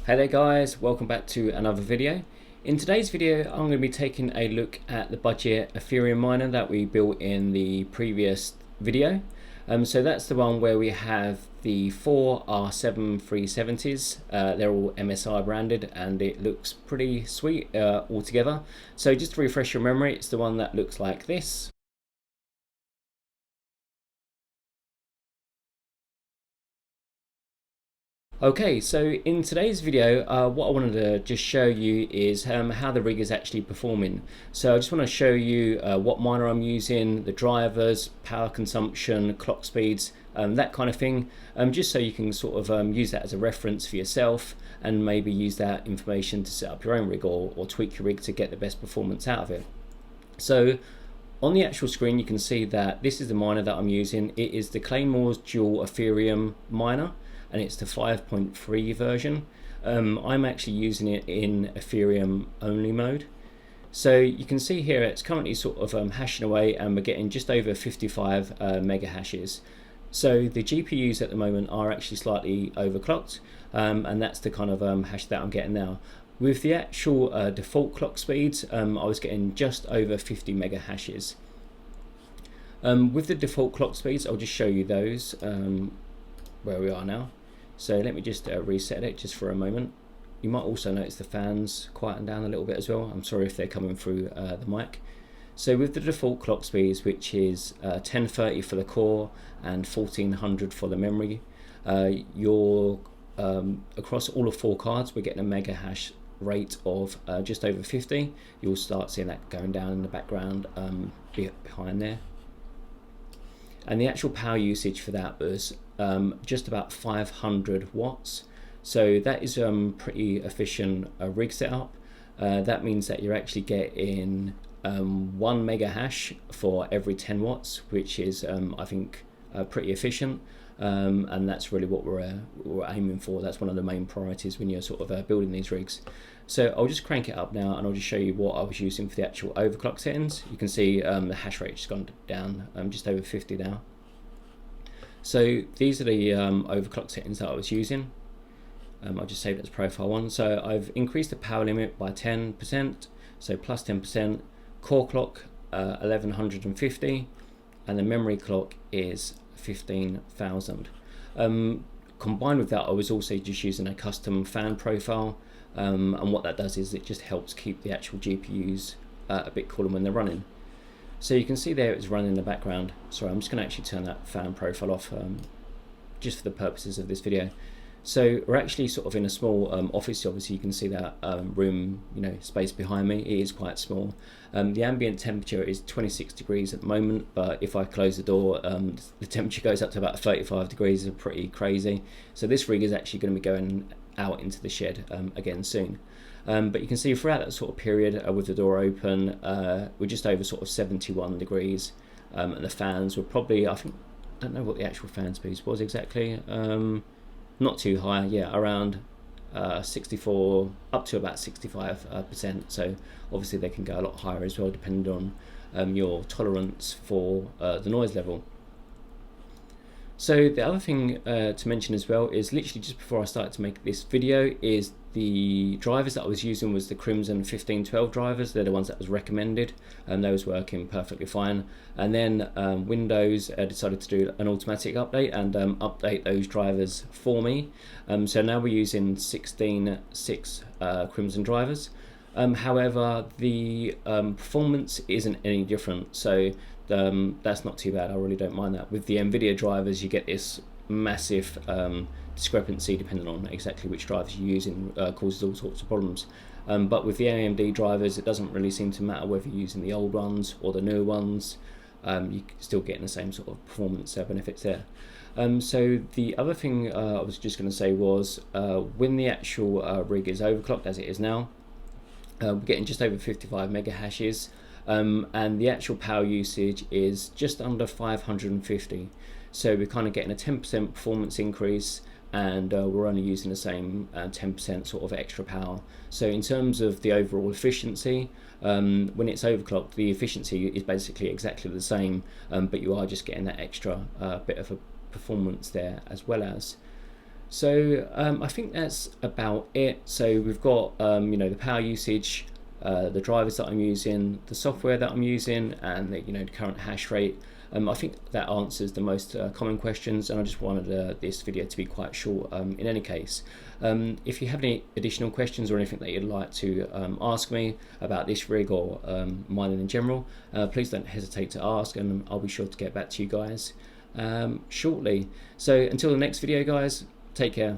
Hey there guys, welcome back to another video. In today's video I'm going to be taking a look at the budget Ethereum miner that we built in the previous video. So that's the one where we have the 4 R7 370s. They're all MSI branded and it looks pretty sweet altogether. So just to refresh your memory, it's the one that looks like this. Okay, so in today's video, what I wanted to just show you is how the rig is actually performing. So I just want to show you what miner I'm using, the drivers, power consumption, clock speeds, that kind of thing, just so you can sort of use that as a reference for yourself and maybe use that information to set up your own rig or tweak your rig to get the best performance out of it. So on the actual screen you can see that this is the miner that I'm using. It is the Claymore's dual Ethereum miner, and it's the 5.3 version. I'm actually using it in Ethereum only mode. So you can see here it's currently sort of hashing away and we're getting just over 55 mega hashes. So the GPUs at the moment are actually slightly overclocked, and that's the kind of hash that I'm getting now. With the actual default clock speeds, I was getting just over 50 mega hashes. With the default clock speeds, I'll just show you those where we are now. So let me just reset it just for a moment. You might also notice the fans quieten down a little bit as well. I'm sorry if they're coming through the mic. So with the default clock speeds, which is 1030 for the core and 1400 for the memory, across all of 4 cards, we're getting a mega hash rate of just over 50. You'll start seeing that going down in the background behind there. And the actual power usage for that was just about 500 watts. So that is pretty efficient rig setup. That means that you're actually getting 1 mega hash for every 10 watts, which is I think pretty efficient. And that's really what we're aiming for. That's one of the main priorities when you're sort of building these rigs. So I'll just crank it up now and I'll just show you what I was using for the actual overclock settings. You can see the hash rate has gone down just over 50 now. So these are the overclock settings that I was using. I'll just save it as profile 1. So I've increased the power limit by 10%, so plus 10%, core clock 1150, and the memory clock is 15,000. Combined with that, I was also just using a custom fan profile, and what that does is it just helps keep the actual GPUs a bit cooler when they're running. So you can see there it's running in the background. Sorry, I'm just going to actually turn that fan profile off just for the purposes of this video. So we're actually sort of in a small office. Obviously you can see that room, space behind me. It is quite small. The ambient temperature is 26 degrees at the moment, but if I close the door, the temperature goes up to about 35 degrees. It's pretty crazy. So this rig is actually going to be going out into the shed again soon. But you can see throughout that sort of period with the door open, we're just over sort of 71 degrees, and the fans were probably, I don't know what the actual fan speed was exactly, not too high, yeah, around 64 up to about 65%. So obviously they can go a lot higher as well, depending on your tolerance for the noise level. So the other thing to mention as well is literally just before I started to make this video is the drivers that I was using was the Crimson 1512 drivers. They're the ones that was recommended, and those working perfectly fine. And then Windows decided to do an automatic update and update those drivers for me. So now we're using 16.6 Crimson drivers. However, the performance isn't any different, so that's not too bad. I really don't mind that. With the NVIDIA drivers, you get this massive discrepancy depending on exactly which drivers you're using, causes all sorts of problems. But with the AMD drivers, it doesn't really seem to matter whether you're using the old ones or the new ones. You're still getting the same sort of performance benefits there. So the other thing I was just going to say was when the actual rig is overclocked as it is now, we're getting just over 55 mega hashes, and the actual power usage is just under 550. So we're kind of getting a 10% performance increase, and we're only using the same 10% sort of extra power. So in terms of the overall efficiency, when it's overclocked, the efficiency is basically exactly the same, but you are just getting that extra bit of a performance there as well as. So I think that's about it. So we've got you know, the power usage, the drivers that I'm using, the software that I'm using, and the, you know, the current hash rate. I think that answers the most common questions, and I just wanted this video to be quite short in any case. If you have any additional questions or anything that you'd like to ask me about this rig or mining in general, please don't hesitate to ask, and I'll be sure to get back to you guys shortly. So until the next video, guys, take care.